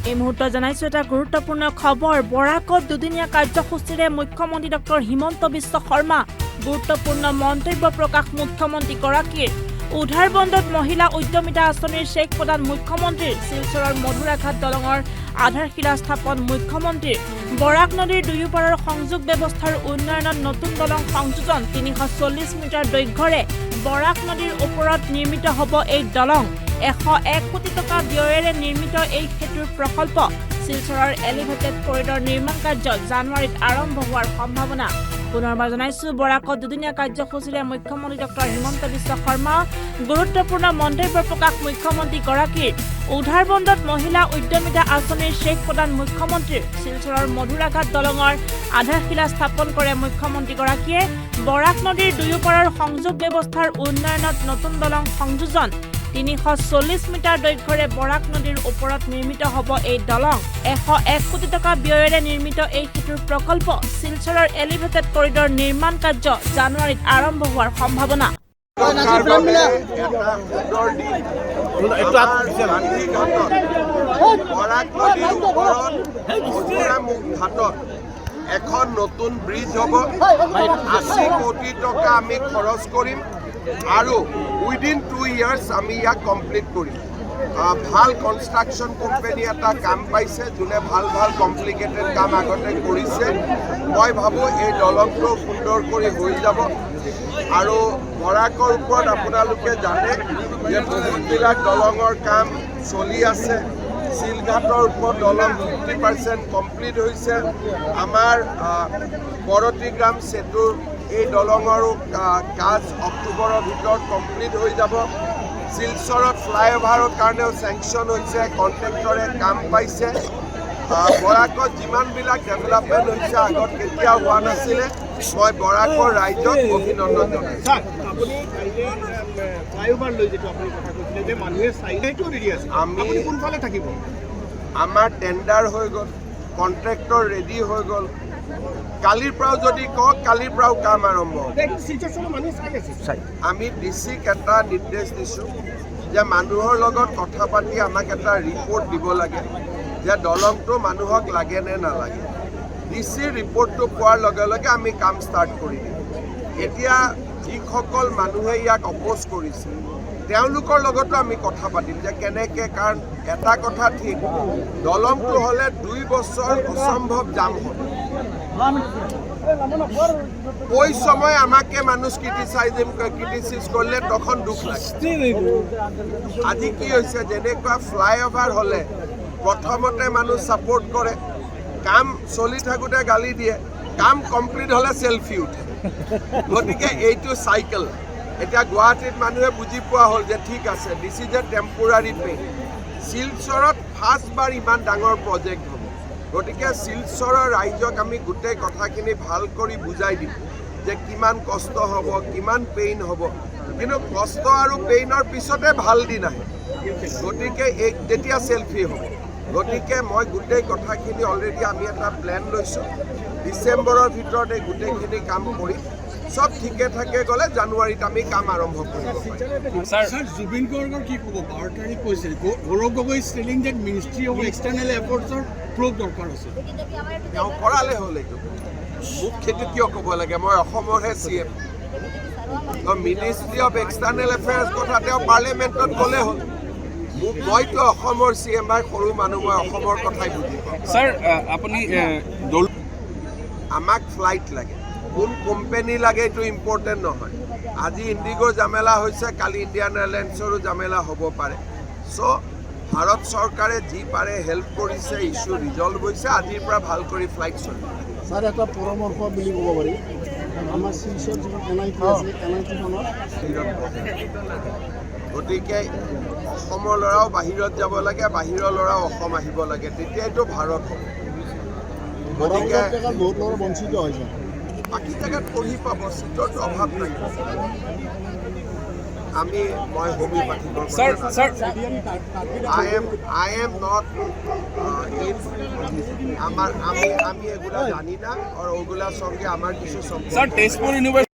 এই মুহূৰ্তত জানাইছো এটা গুৰুত্বপূৰ্ণ খবৰ। বৰাকত দুদিনীয়া কাৰ্যসূচীৰে মুখ্যমন্ত্ৰী ডক্টৰ হিমন্ত বিশ্ব শৰ্মা গুৰুত্বপূৰ্ণ মন্তব্য প্ৰকাশ মুখ্যমন্ত্ৰীগৰাকীৰ। উদ্ধাৰ বন্দত মহিলা উদ্যমিতা আঁচনিৰ চেক প্ৰদান মুখ্যমন্ত্ৰীৰ। শিলচৰৰ মধুৰাঘাট দলঙৰ আধাৰশিলা স্থাপন মুখ্যমন্ত্ৰীৰ। বৰাক নদীৰ দুয়োপাৰৰ সংযোগ ব্যৱস্থাৰ উন্নয়নত নতুন দলং সংযোজন। ৩৪০ মিটাৰ দৈৰ্ঘ্যৰে বৰাক নদীৰ ওপৰত নিৰ্মিত হ'ব এই দলং। ১০১ কোটি টকা ব্যয়েৰে নিৰ্মিত এই সেতুৰ প্ৰকল্প। শিলচৰৰ এলিভেটেড কৰিডৰ নিৰ্মাণ কাৰ্য জানুৱাৰীত আৰম্ভ হোৱাৰ সম্ভাৱনা। পুনৰবাৰ জনাইছো, বৰাকত দুদিনীয়া কাৰ্যসূচীৰে মুখ্যমন্ত্ৰী ডক্টৰ হিমন্ত বিশ্ব শৰ্মা গুৰুত্বপূৰ্ণ মন্তব্য প্ৰকাশ মুখ্যমন্ত্ৰীগৰাকীৰ। উদ্ধাৰ বন্দত মহিলা উদ্যমিতা আঁচনিৰ চেক প্ৰদান মুখ্যমন্ত্ৰীৰ। শিলচৰৰ মধুৰাঘাট দলঙৰ আধাৰশিলা স্থাপন কৰে মুখ্যমন্ত্ৰীগৰাকীয়ে। বৰাক নদীৰ দুয়োপাৰৰ সংযোগ ব্যৱস্থাৰ উন্নয়নত নতুন দলং সংযোজন। ৩৪০ মিটাৰ দৈৰ্ঘ্যৰে বৰাক নদীৰ ওপৰত নিৰ্মিত হ'ব এই দলং। ১০১ কোটি টকা ব্যয়েৰে নিৰ্মিত এই সেতুৰ প্ৰকল্প। শিলচৰৰ এলিভেটেড কৰিডৰ নিৰ্মাণ কাৰ্য জানুৱাৰীত আৰম্ভ হোৱাৰ সম্ভাৱনা। এখন নতুন ব্ৰিজ হ'ব। ৮০ কোটি টকা আমি খৰচ কৰিম আৰু উইদিন 2 ইয়াৰ্ছ আমি ইয়াক কমপ্লিট কৰিম। ভাল কনষ্ট্ৰাকশ্যন কোম্পানী এটা কাম পাইছে, যোনে ভাল ভাল কমপ্লিকেটেড কাম আগতে কৰিছে। মই ভাবোঁ এই দলংটো সুন্দৰ কৰি হৈ যাব। আৰু বৰাকৰ ওপৰত আপোনালোকে জানে যে বহুতবিলাক দলঙৰ কাম চলি আছে। শিলঘাটৰ ওপৰত দলং 50% কমপ্লিট হৈছে। আমাৰ বৰতিগ্ৰাম সেতুৰ এই দলঙৰো কাজ অক্টোবৰৰ ভিতৰত কমপ্লিট হৈ যাব। শিলচৰত ফ্লাইঅভাৰৰ কাৰণেও চেংচন হৈছে, কণ্ট্ৰেক্টৰে কাম পাইছে। বৰাকত যিমানবিলাক ডেভেলপমেণ্ট হৈছে আগত কেতিয়াও হোৱা নাছিলে। মই বৰাকৰ ৰাইজক অভিনন্দন জনাইছোঁ। আমাৰ টেণ্ডাৰ হৈ গ'ল, কণ্ট্ৰেক্টৰ ৰেডি হৈ গ'ল। কালিৰ পৰাও যদি কওক, কালিৰ পৰাও কাম আৰম্ভ। আমি ডিচিক এটা নিৰ্দেশ দিছোঁ যে মানুহৰ লগত কথা পাতি আমাক এটা ৰিপৰ্ট দিব লাগে যে দলংটো মানুহক লাগে নে নালাগে। ডিচিৰ ৰিপৰ্টটো পোৱাৰ লগে লগে আমি কাম ষ্টাৰ্ট কৰি দিম। এতিয়া যিসকল মানুহে ইয়াক অপ'জ কৰিছে তেওঁলোকৰ লগতো আমি কথা পাতিম যে কেনেকৈ, কাৰণ এটা কথা ঠিক, দলংটো হ'লে 2 বছৰ অসম্ভৱ জাম হ'ব। ওই সময় আমাকে মানুষ ক্ৰিটিসাইজ কৰলে তখন দুঃখ লাগে। আজি কি হয়েছে, যেনেকুৱা ফ্লাইঅভার হলে প্রথমতে মানুষ সাপোর্ট করে, কাম চলি থাকোতে গালি দিয়ে, কাম কমপ্লিট হলে সেলফি উঠে। গতিকে এইটো সাইকেল। এতিয়া গুৱাহাটীত মানুহে বুজি পোৱা হ'ল যে ঠিক আছে, this is a temporary pain. শিলচৰত ফাৰ্ষ্টবাৰ ইমান ডাঙৰ প্ৰজেক্ট হ'ব। গতিকে শিলচৰৰ ৰাইজক আমি গোটেই কথাখিনি ভাল কৰি বুজাই দিম যে কিমান কষ্ট হ'ব, কিমান পেইন হ'ব, কিন্তু কষ্ট আৰু পেইনৰ পিছতে ভাল দিন আহে। গতিকে তেতিয়া চেল্ফি হ'ব। গতিকে মই গোটেই কথাখিনি অলৰেডি আমি এটা প্লেন লৈছোঁ। ডিচেম্বৰৰ ভিতৰত এই গোটেইখিনি কাম কৰিম। সব ঠিকে থাকে গ'লে জানুৱাৰীত আমি কাম আৰম্ভ কৰিম। স্যাৰ জুবিন গাৰ্গৰ কি ক'ব? 12 তাৰিখ কৈছে গৌৰৱ গগৈ ষ্টেলিং ডেট মিনিষ্ট্ৰী অফ এক্সটাৰ্নেল এফৰ্টছৰ প্ৰুফ দৰকাৰ আছে। তেওঁ কৰালে হ'ল। এইটো মোক সেইটো কিয় ক'ব লাগে? মই অসমৰহে CM। Ministry of external affairs কথা তেওঁ পাৰ্লিয়ামেণ্টত ক'লে হ'ল। মইতো অসমৰ CM ভাই, সৰু মানুহ, মই অসমৰ কথাই বুজি পাওঁ। স্যাৰ আপুনি আমাক ফ্লাইট লাগে, কোন কোম্পানী লাগে এইটো ইম্পৰ্টেণ্ট নহয়। আজি ইণ্ডিগোৰ জামেলা হৈছে, কালি ইণ্ডিয়ান এয়াৰলাইন্সৰো জামেলা হ'ব পাৰে। চ' ভাৰত চৰকাৰে যি পাৰে হেল্প কৰিছে, ইছ্যু ৰিজল্ভ হৈছে। আজিৰ পৰা ভাল কৰি ফ্লাইট চলিব। স্যাৰ, এটা পৰামৰ্শ বুলি ক'ব পাৰি, আমাৰ শিলচৰ যিখন NIT আছে, NIT-খনত গতিকে অসমৰ ল'ৰাও বাহিৰত যাব লাগে, বাহিৰৰ ল'ৰাও অসম আহিব লাগে, তেতিয়াইতো ভাৰত হ'ব। গতিকে বহুত ল'ৰা বঞ্চিত হৈছে। বাকী জেগাত পঢ়ি পাব, চিটৰ অভাৱ নাই। মই হোমিওপেথিক I am not আমি এগুলা জানি না, আর ওগুলার সঙ্গে আমার কিছু সম্পর্ক। Sir Tezpur university